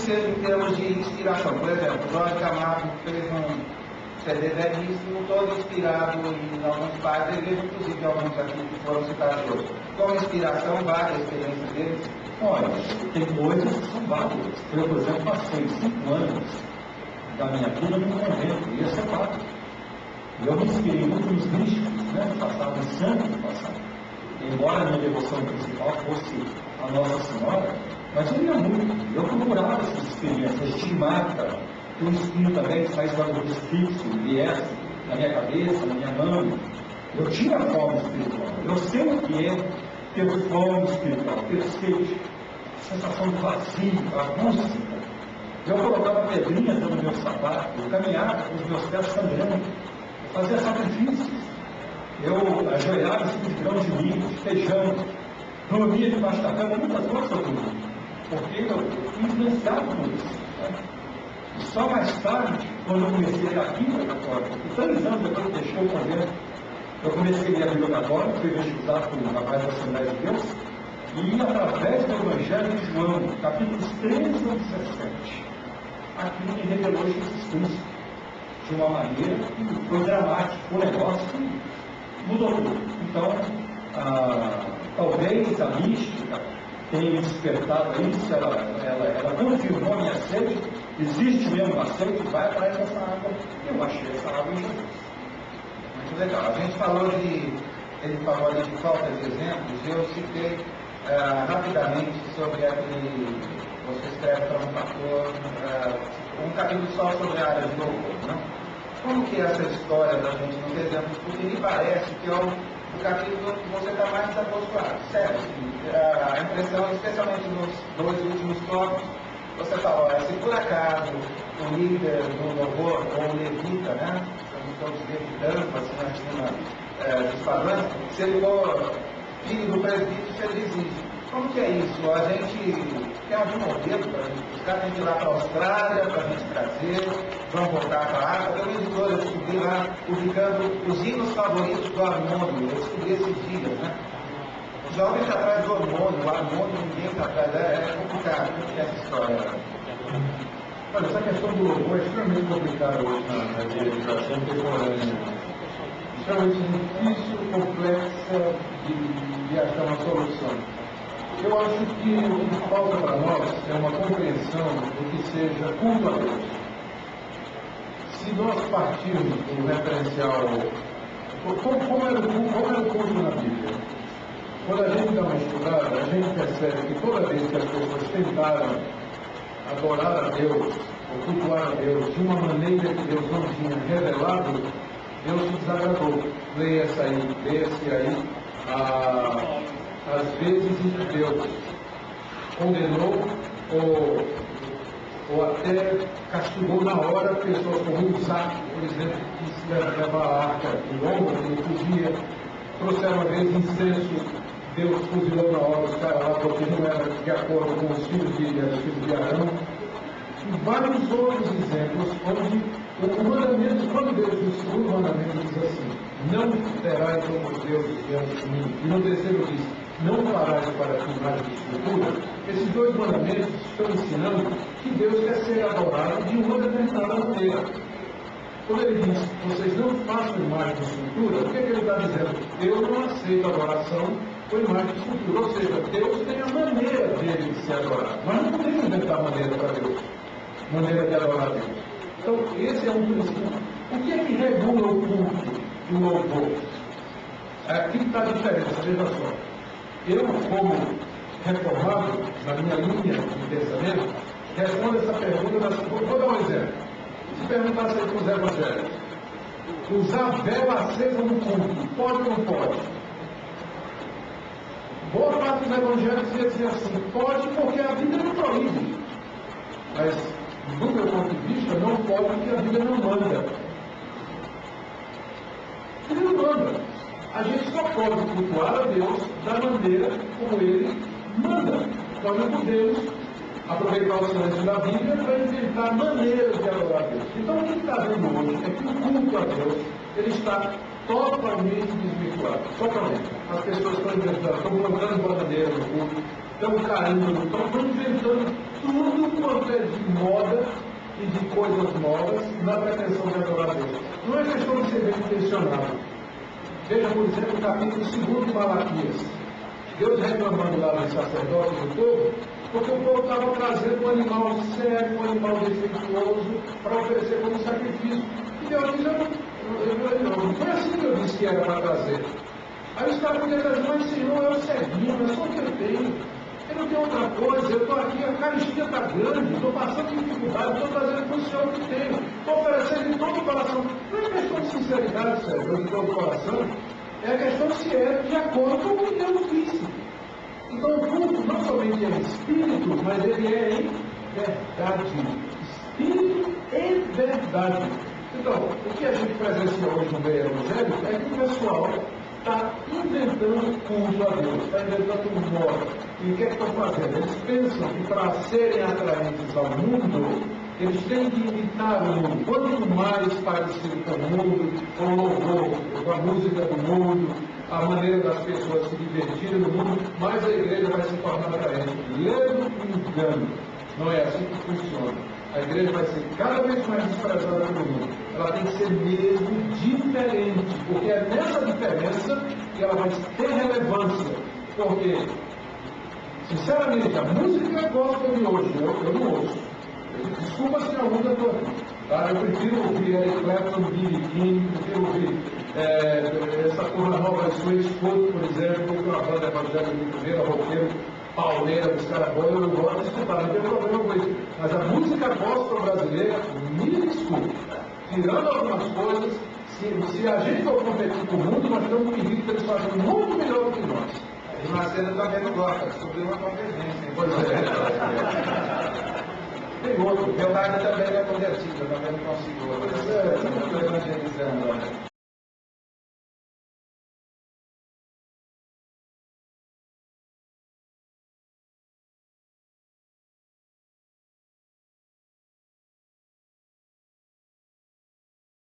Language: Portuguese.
seja em termos de inspiração. Por exemplo, Jorge Camargo fez um CD belíssimo, todo inspirado em alguns pais da igreja, inclusive alguns aqui que foram citados hoje. Como inspiração, vale a experiência deles? Olha, tem coisas que são válidas. Eu, por exemplo, passei 5 anos da minha vida num convento, ia ser padre. E eu me inspirei muito nos místicos, né, do passado, nos santos do passado. Embora a minha devoção principal fosse a Nossa Senhora, mas eu ia muito. Eu procurava essas experiências, estigmata, que o Espírito também faz para o espírito viesse na minha cabeça, na minha mão. Eu tinha a fome espiritual. Eu sei o que é ter fome espiritual, ter sede, sensação de vazio, a bússola. Eu colocava pedrinhas no meu sapato, eu caminhava com os meus pés sangrando, eu fazia sacrifícios. Eu ajoelhava em grãos de milho, de feijão, dormia debaixo da cama, muitas coisas eu dormia, porque eu fui influenciado por isso. Né? E só mais tarde, quando eu comecei a ler a Bíblia Católica, e 3 anos depois que deixei o convento, eu comecei a ler a Bíblia Católica, fui evangelizado por um rapaz da Assembleia de Deus, e através do Evangelho de João, capítulos 13 a 17, aquilo me revelou Jesus Cristo de uma maneira que foi dramática, um negócio que mudou tudo. Então, talvez a mística tenha me despertado isso, ela confirmou a minha sede, existe mesmo uma sede, vai atrás dessa água. Eu achei essa água em Jesus. Muito legal. A gente falou ele falou ali de falta de exemplos, e eu citei rapidamente sobre aquele, você escreve para um pastor, um capítulo só sobre a área de louvor, não? Como que é essa história da gente não ter exemplos? Porque me parece que é o capítulo que você está mais desapostado. Sério, a impressão, especialmente nos 2 últimos tópicos, você fala, se por acaso o líder do louvor, ou o levita, né? Estamos todos levitando, assim, acima dos padrões, se ele for filho do presbítero, você desiste. Como que é isso? A gente tem algum modelo para a gente buscar? Tem que ir lá para a Austrália para a gente trazer, vamos voltar para a África. Tem um editor, eu descobri lá, publicando os hinos favoritos do harmônio. Eu descobri esses dias, né? Os jovens estão atrás do hormônio, o harmônio ninguém está atrás, é complicado. Como que é essa história? Olha, essa questão do louvor é extremamente complicada hoje na educação contemporânea. Extremamente difícil, complexa de achar uma solução. Eu acho que o que falta para nós é uma compreensão do que seja culto a Deus. Se nós partirmos do referencial, como era o culto na Bíblia? Quando a gente dá uma estudada, a gente percebe que toda vez que as pessoas tentaram adorar a Deus, ou cultuar a Deus, de uma maneira que Deus não tinha revelado, Deus se desagradou. Leia-se aí, às vezes em que Deus condenou ou até castigou na hora pessoas como Isaac, por exemplo, que se leva a arca em ombro, que não podia. Trouxeram uma vez incenso, Deus fuzilou na hora os caras lá, porque não era de acordo com os filhos de Arão. E vários outros exemplos onde o mandamento, quando Deus diz o mandamento, diz assim: não terás como Deus diante de mim. E no terceiro diz: não farás para ti imagem de escultura. Esses 2 mandamentos estão ensinando que Deus quer ser adorado de uma determinada maneira. Quando ele diz: vocês não façam imagem de escultura, o que ele está dizendo? Eu não aceito adoração com imagem de escultura. Ou seja, Deus tem a maneira dele de ser adorado. Mas não podemos inventar maneira para Deus, maneira de adorar a Deus. Então, esse é um princípio. O que é que regula o culto e o louvor? Aqui está a diferença, veja só. Eu, como reformado, na minha linha de pensamento, respondo essa pergunta. Vou dar um exemplo. Se perguntasse para os evangélicos: usar vela acesa no culto, pode ou não pode? Boa parte dos evangélicos ia dizer assim: pode, porque a Bíblia não proíbe. Mas, do meu ponto de vista, não pode, porque a Bíblia não manda. A Bíblia não manda. A gente só pode cultuar a Deus da maneira como Ele manda. Nós não podemos aproveitar o silêncio da Bíblia para inventar maneiras de adorar a Deus. Então, o que está vendo hoje é que o culto a Deus ele está totalmente desvirtuado. Totalmente. As pessoas estão inventando, estão colocando bandeira no culto, estão caindo, estão inventando tudo quanto é de moda e de coisas novas na pretensão de adorar a Deus. Não é questão de ser bem intencionado. Veja, por exemplo, o capítulo 2 de Malaquias. Deus reclamando lá dos sacerdotes do povo, porque o povo estava trazendo um animal sério, um animal defeituoso, para oferecer como sacrifício. E Deus diz, não foi assim que eu disse que era para trazer. Aí os caras podiam dizer, mas Senhor, é o ceguinho, é só o que eu tenho. Eu não tenho outra coisa, eu estou aqui, a caristia está grande, estou passando dificuldade, estou trazendo para o Senhor o que tenho, estou oferecendo de todo o coração. Não é questão de sinceridade, Senhor, de todo o coração, é a questão se é de acordo com o que Deus disse. Então o culto não somente é espírito, mas ele é em verdade. Espírito e verdade. Então, o que a gente presencia hoje no meio evangélico é que o pessoal está inventando culto a Deus, está inventando moda. E o que é que estão fazendo? Eles pensam que para serem atraentes ao mundo, eles têm que imitar o mundo. Quanto mais parecido com o mundo, com o louvor, com a música do mundo, a maneira das pessoas se divertirem no mundo, mais a igreja vai se tornar atraente. Ledo engano. Não é assim que funciona. A igreja vai ser cada vez mais desprezada pelo mundo. Ela tem que ser mesmo diferente, porque é nessa diferença que ela vai ter relevância. Porque, sinceramente, a música gospel de hoje, eu não ouço. Desculpa se algum eu estou aqui. Tá? Eu prefiro ouvir Eric Clapton, B.B. King, prefiro ouvir essa turma nova, Sweet Foot, por exemplo, que é uma banda evangélica muito primeira, roqueiro, pauleira, dos caras bons, eu gosto de escutar, não tem problema com isso. Mas a música gospel brasileira, me desculpe, tirando algumas coisas, se a gente for competir com o mundo, nós temos um perigo que eles fazem muito melhor do que nós. E Macedo também não gosta, descobriu uma convergência. Pois é. Tem outro. Meu pai também é convertido, eu também não consigo. Pois é, Não estou evangelizando.